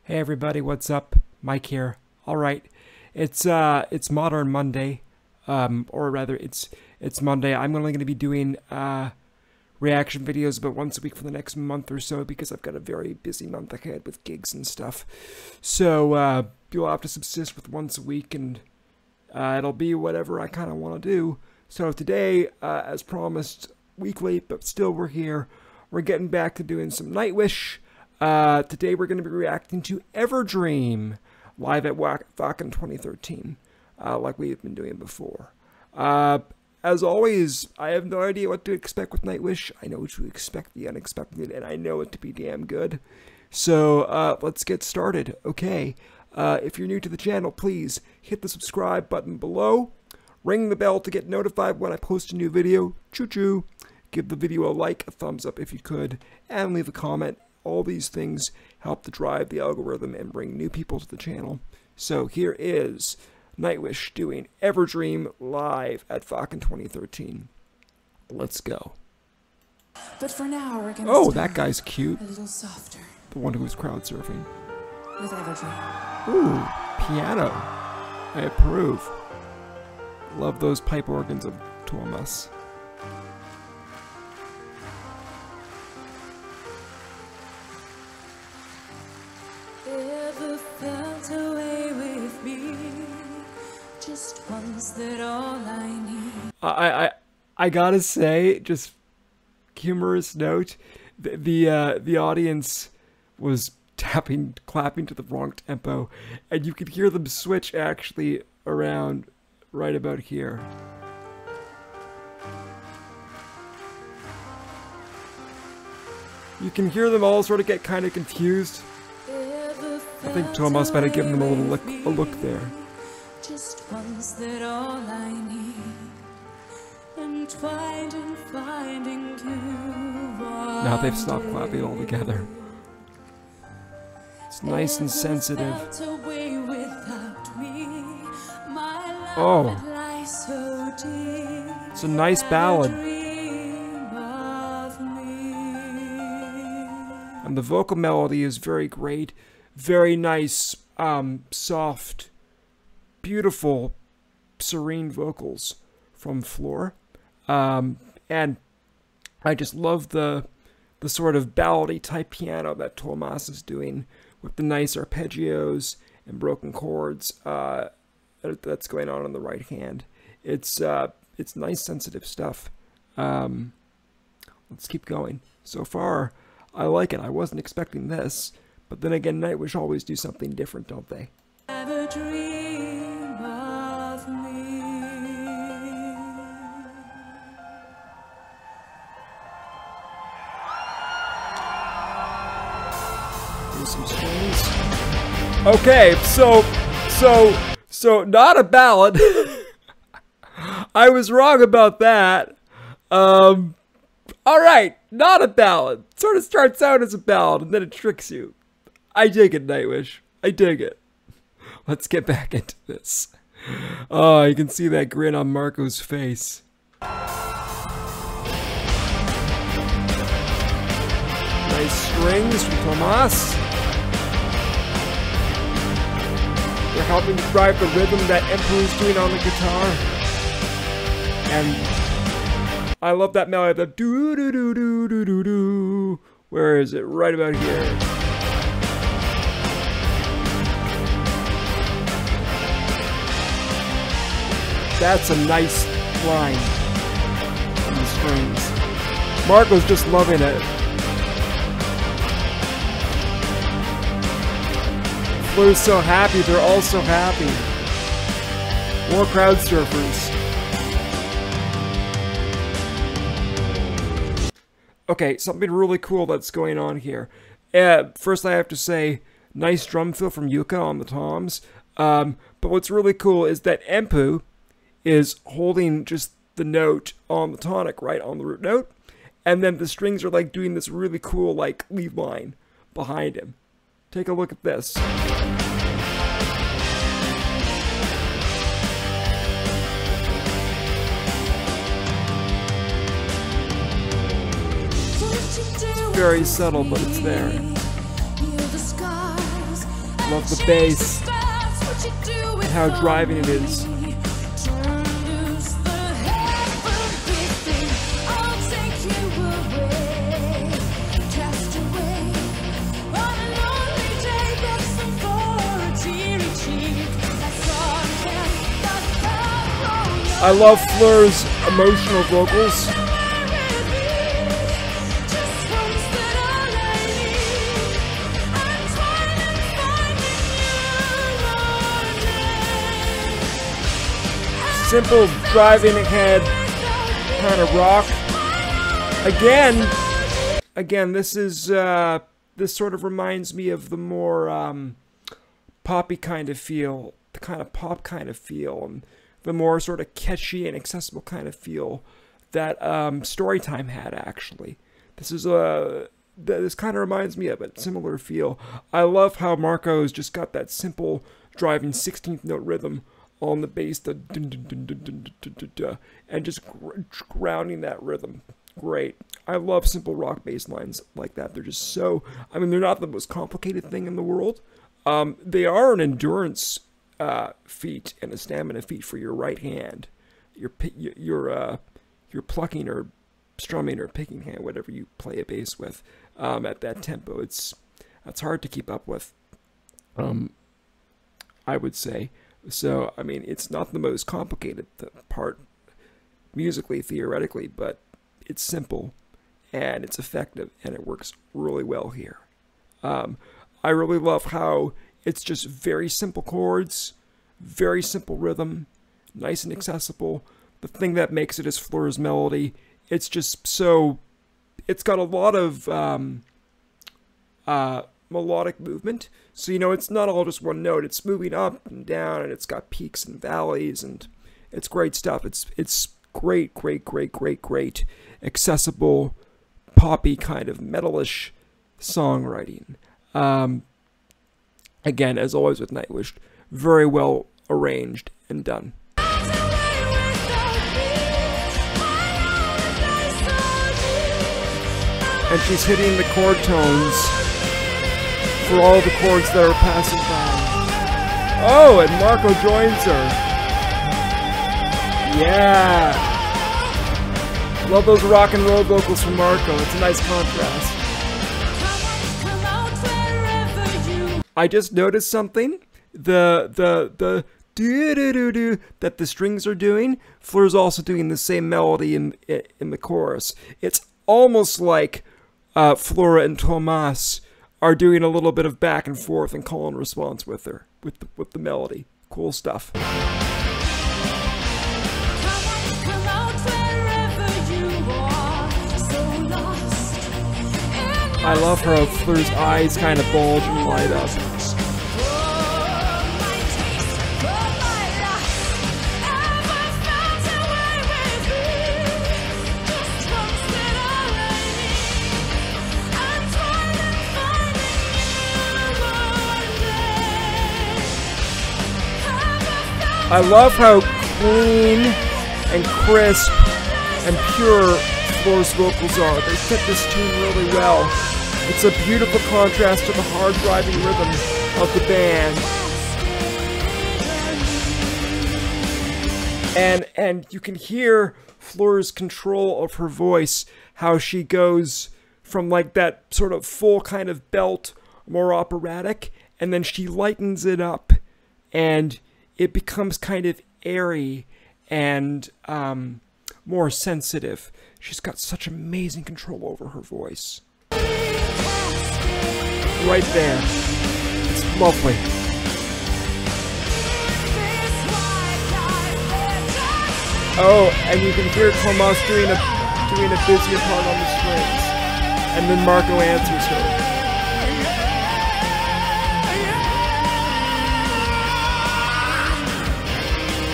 Hey everybody, what's up? Mike here. All right, it's Modern Monday, or rather, it's Monday. I'm only going to be doing reaction videos about once a week for the next month or so because I've got a very busy month ahead with gigs and stuff. So you'll have to subsist with once a week, and it'll be whatever I kind of want to do. So today, as promised, weekly, but still we're here. We're getting back to doing some Nightwish. Today we're going to be reacting to Everdream live at Wacken 2013, like we've been doing before. As always, I have no idea what to expect with Nightwish. I know to expect the unexpected, and I know it to be damn good. So let's get started. Okay, if you're new to the channel, please hit the subscribe button below. Ring the bell to get notified when I post a new video. Choo-choo. Give the video a like, a thumbs up if you could, and leave a comment. All these things help to drive the algorithm and bring new people to the channel. So here is Nightwish doing Everdream live at Wacken 2013. Let's go. But for now, we're gonna that guy's cute. A little softer. The one who was crowd surfing. With Everdream. Ooh, piano. I approve. Love those pipe organs of Thomas. Ever felt away with me? Just once, that all I need. I gotta say, just humorous note, the audience was clapping to the wrong tempo, and you could hear them switch actually around right about here. You can hear them all sort of get kind of confused. I think Thomas might have given them a look there. Just once, that all I need. Entwined in finding you. Now they've stopped clapping altogether. It's nice and sensitive. Oh, it's a nice ballad. And the vocal melody is very great. Very nice, soft, beautiful, serene vocals from Floor. And I just love the sort of ballady type piano that Thomas is doing with the nice arpeggios and broken chords that's going on the right hand. It's nice, sensitive stuff. Let's keep going. So far, I like it. I wasn't expecting this. But then again, Nightwish always do something different, don't they? Have a dream of me. Here's some strings. Okay, so not a ballad. I was wrong about that. All right, not a ballad. Sort of starts out as a ballad and then it tricks you. I dig it, Nightwish. I dig it. Let's get back into this. Oh, you can see that grin on Marco's face. Nice strings from Thomas. They're helping to drive the rhythm that Emperor's doing on the guitar. And I love that melody, the do-do-do-do-do-do-do. Where is it? Right about here. That's a nice line on the strings. Marco's just loving it. Fleur's so happy, they're all so happy. More crowd surfers. Okay, something really cool that's going on here. First I have to say, nice drum fill from Yuka on the toms. But what's really cool is that Empu is holding just the note on the tonic, right, on the root note. And then the strings are like doing this really cool like lead line behind him. Take a look at this. It's very subtle, but it's there. Love the bass and how driving it is. I love Fleur's emotional vocals. Simple driving ahead kind of rock. Again, this sort of reminds me of the more poppy kind of feel, the kind of pop kind of feel, and the more sort of catchy and accessible kind of feel that Storytime had, actually. This kind of reminds me of a similar feel. I love how Marco's just got that simple driving 16th note rhythm on the bass, the dun, dun, dun, dun, dun, dun, dun, dun, and just grounding that rhythm. Great. I love simple rock bass lines like that. They're just so, I mean, they're not the most complicated thing in the world. They are an endurance feat and a stamina feat for your right hand. Your plucking or strumming or picking hand, whatever you play a bass with, at that tempo. That's hard to keep up with, I would say. So, I mean, it's not the most complicated part musically, theoretically, but it's simple and it's effective and it works really well here. I really love how it's just very simple chords, very simple rhythm, nice and accessible. The thing that makes it is Fleur's melody. It's just so, it's got a lot of melodic movement. So, you know, it's not all just one note. It's moving up and down, and it's got peaks and valleys, and it's great stuff. It's great, accessible, poppy kind of metalish songwriting. Again, as always with Nightwish, very well arranged and done. And she's hitting the chord tones for all the chords that are passing by. Oh, and Marco joins her. Yeah. Love those rock and roll vocals from Marco. It's a nice contrast. I just noticed something. The do-do-do-do that the strings are doing, Fleur's also doing the same melody in the chorus. It's almost like Flora and Tomas are doing a little bit of back and forth and call and response with her, with the melody. Cool stuff. I love how Fleur's eyes kind of bulge and light up. I love how clean and crisp and pure Fleur's vocals are. They fit this tune really well. It's a beautiful contrast to the hard driving rhythm of the band. And you can hear Fleur's control of her voice, how she goes from like that sort of full kind of belt, more operatic, and then she lightens it up and it becomes kind of airy and more sensitive. She's got such amazing control over her voice. Right there. It's lovely. Oh, and you can hear Tomas doing a busier part on the strings. And then Marco answers her.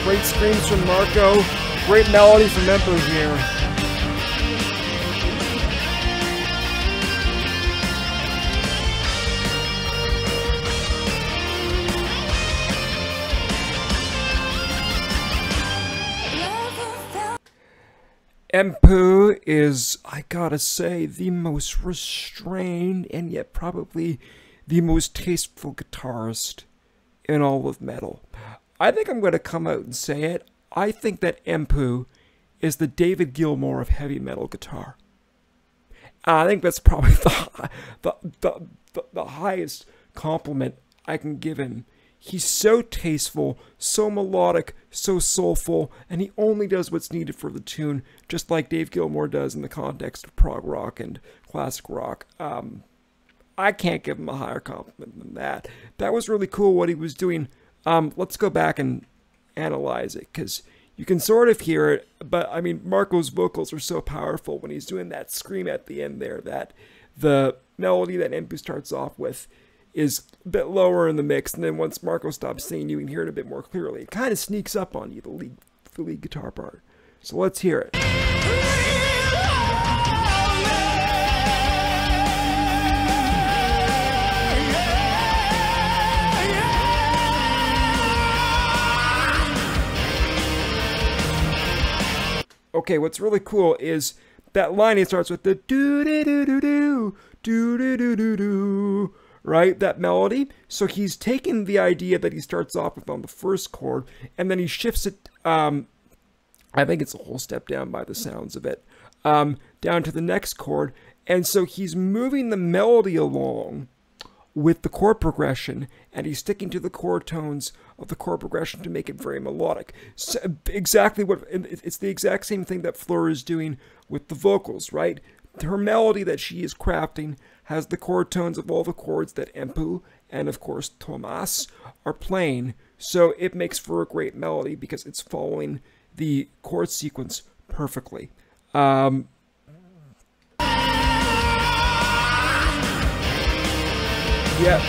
Great screams from Marco. Great melody from Emperor here. Empu is, I gotta say, the most restrained and yet probably the most tasteful guitarist in all of metal. I think I'm going to come out and say it. I think that Empu is the David Gilmour of heavy metal guitar. I think that's probably the highest compliment I can give him. He's so tasteful, so melodic, so soulful, and he only does what's needed for the tune, just like Dave Gilmour does in the context of prog rock and classic rock. I can't give him a higher compliment than that. That was really cool what he was doing. Let's go back and analyze it, because you can sort of hear it, but I mean, Marco's vocals are so powerful when he's doing that scream at the end there, that the melody that Empu starts off with is a bit lower in the mix, and then once Marco stops singing, you can hear it a bit more clearly. It kind of sneaks up on you, the lead guitar part. So let's hear it. Okay, what's really cool is that line, it starts with the do-do-do-do-do, do-do-do-do-do, right? That melody. So he's taken the idea that he starts off with on the first chord, and then he shifts it, I think it's a whole step down by the sounds of it, down to the next chord. And so he's moving the melody along with the chord progression, and he's sticking to the chord tones of the chord progression to make it very melodic. So exactly what, it's the exact same thing that Fleur is doing with the vocals, right? Her melody that she is crafting has the chord tones of all the chords that Empu and of course Thomas are playing, so it makes for a great melody because it's following the chord sequence perfectly. Yep.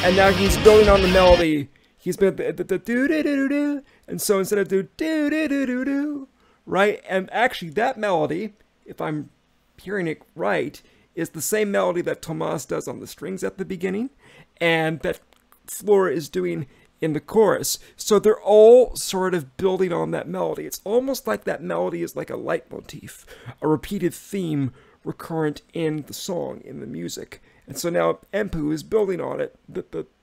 And now he's building on the melody. He's been the do-do-do-do-do. And so instead of do-do-do-do-do, right? And actually that melody, if I'm hearing it right, is the same melody that Thomas does on the strings at the beginning and that Fleur is doing in the chorus. So they're all sort of building on that melody. It's almost like that melody is like a leitmotif, a repeated theme recurrent in the song, in the music. And so now Empu is building on it,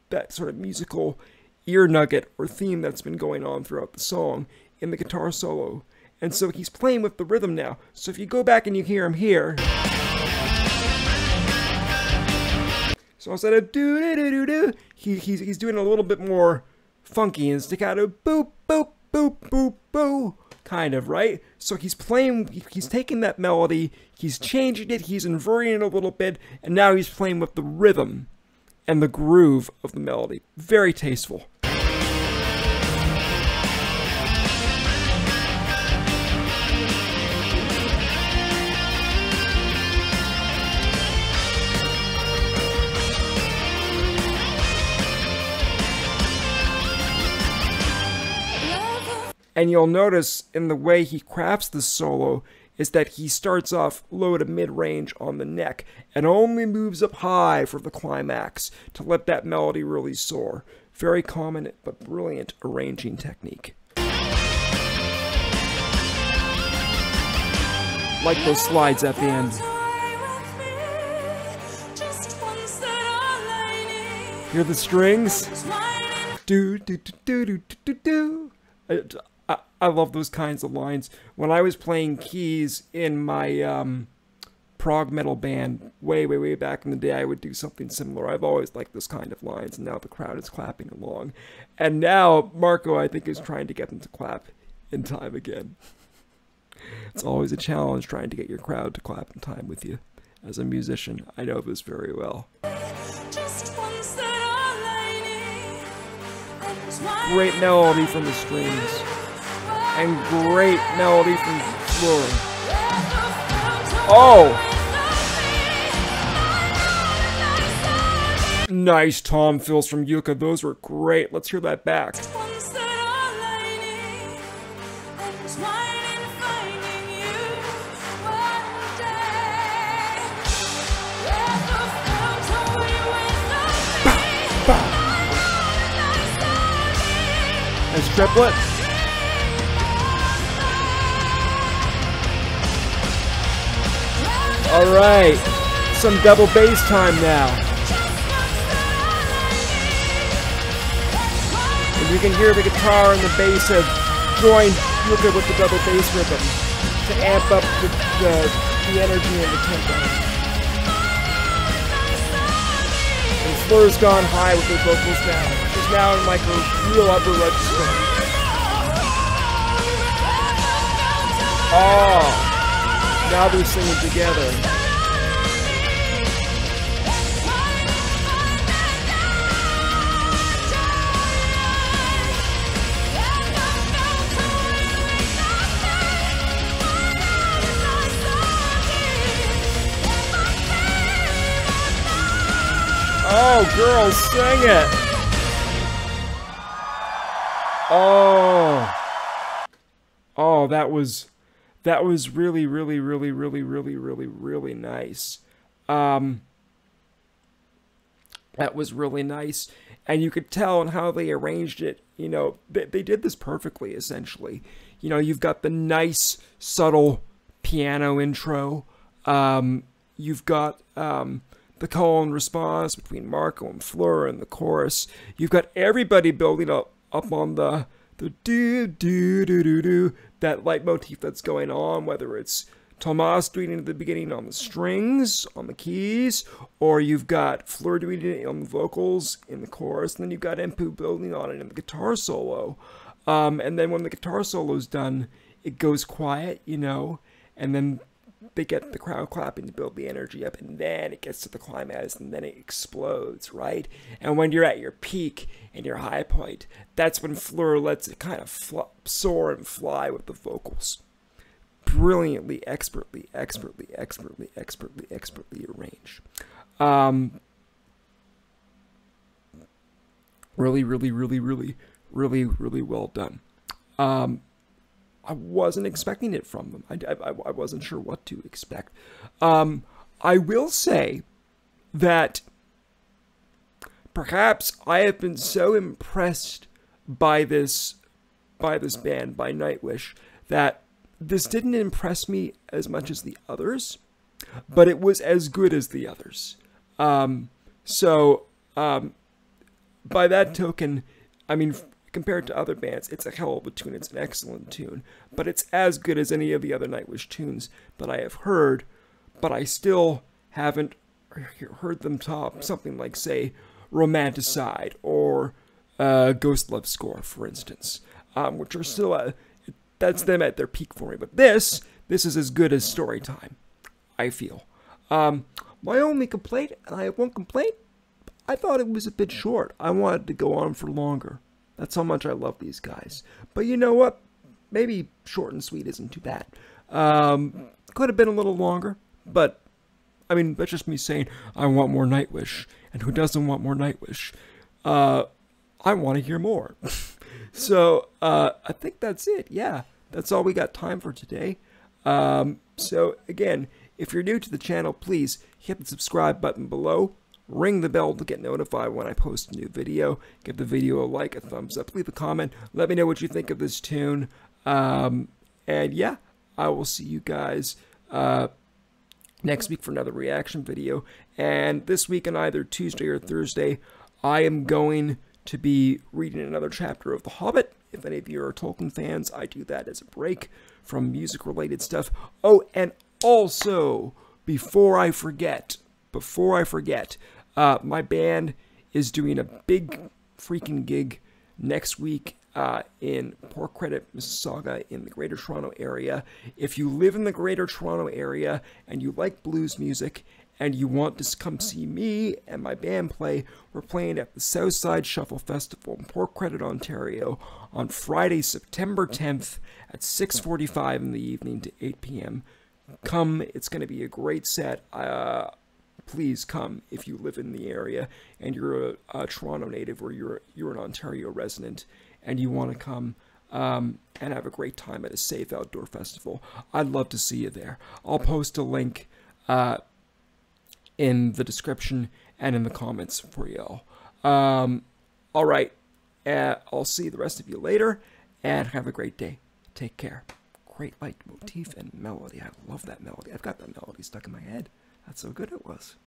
that sort of musical ear nugget or theme that's been going on throughout the song in the guitar solo. And so he's playing with the rhythm now. So if you go back and you hear him here, so instead of do-do-do-do-do, he's doing a little bit more funky and staccato, boop, boop, boop, boop, boop, kind of, right? So he's playing, he's taking that melody, he's changing it, he's inverting it a little bit, and now he's playing with the rhythm and the groove of the melody. Very tasteful. And you'll notice in the way he crafts the solo is that he starts off low to mid-range on the neck and only moves up high for the climax to let that melody really soar. Very common but brilliant arranging technique. Like those slides at the end. Hear the strings? Do do do do do do do. I love those kinds of lines. When I was playing keys in my prog metal band way back in the day, I would do something similar. I've always liked this kind of lines, and now the crowd is clapping along. And now Marco, I think, is trying to get them to clap in time again. It's always a challenge trying to get your crowd to clap in time with you. As a musician, I know this very well. Great melody from the strings. And great melody from Fleur. Oh! Nice tom fills from Yuka. Those were great. Let's hear that back. Nice triplet. All right. some double bass time now. And you can hear the guitar and the bass have joined real good with the double bass rhythm to amp up the energy and the tempo. And Fleur's gone high with her vocals now. She's now in like a real upper register. Oh, now they're singing together. Oh, girls, sing it! Oh, that was really, really, really, really, really, really, really nice. That was really nice, and you could tell on how they arranged it. You know, they did this perfectly, essentially. You know, you've got the nice, subtle piano intro. You've got the call and response between Marco and Fleur in the chorus. You've got everybody building up on the do, that leitmotif that's going on, whether it's Tomas doing it at the beginning on the strings, on the keys, or you've got Fleur doing it on the vocals in the chorus, and then you've got Empu building on it in the guitar solo. And then when the guitar solo's done, it goes quiet, you know, and then they get the crowd clapping to build the energy up, and then it gets to the climax, and then it explodes, right? And when you're at your peak and your high point, that's when Fleur lets it kind of soar and fly with the vocals. Brilliantly, expertly arranged. Really well done. I wasn't expecting it from them. I wasn't sure what to expect. I will say that perhaps I have been so impressed by this band, by Nightwish, that this didn't impress me as much as the others, but it was as good as the others. By that token, I mean, compared to other bands, it's a hell of a tune. It's an excellent tune. But it's as good as any of the other Nightwish tunes that I have heard, but I still haven't heard them top something like, say, Romanticide or Ghost Love Score, for instance, which are still, that's them at their peak for me. But this is as good as Storytime, I feel. My only complaint, and I have one complaint, I thought it was a bit short. I wanted to go on for longer. That's how much I love these guys. But you know what? Maybe short and sweet isn't too bad. Could have been a little longer, but I mean, that's just me saying I want more Nightwish. And who doesn't want more Nightwish? I want to hear more. So I think that's it. Yeah, that's all we got time for today. So again, if you're new to the channel, please hit the subscribe button below. Ring the bell to get notified when I post a new video. Give the video a like, a thumbs up, leave a comment. Let me know what you think of this tune. And yeah, I will see you guys next week for another reaction video. And this week on either Tuesday or Thursday, I am going to be reading another chapter of The Hobbit. If any of you are Tolkien fans, I do that as a break from music-related stuff. Oh, and also, before I forget, my band is doing a big freaking gig next week in Port Credit, Mississauga, in the Greater Toronto area. If you live in the Greater Toronto area and you like blues music and you want to come see me and my band play, we're playing at the Southside Shuffle Festival in Port Credit, Ontario on Friday, September 10th at 6:45 in the evening to 8 p.m. Come, it's going to be a great set. Please come if you live in the area and you're a Toronto native or you're an Ontario resident and you want to come and have a great time at a safe outdoor festival. I'd love to see you there. I'll post a link in the description and in the comments for y'all. All right, I'll see the rest of you later and have a great day. Take care. Great leitmotif and melody. I love that melody. I've got that melody stuck in my head. That's how good it was.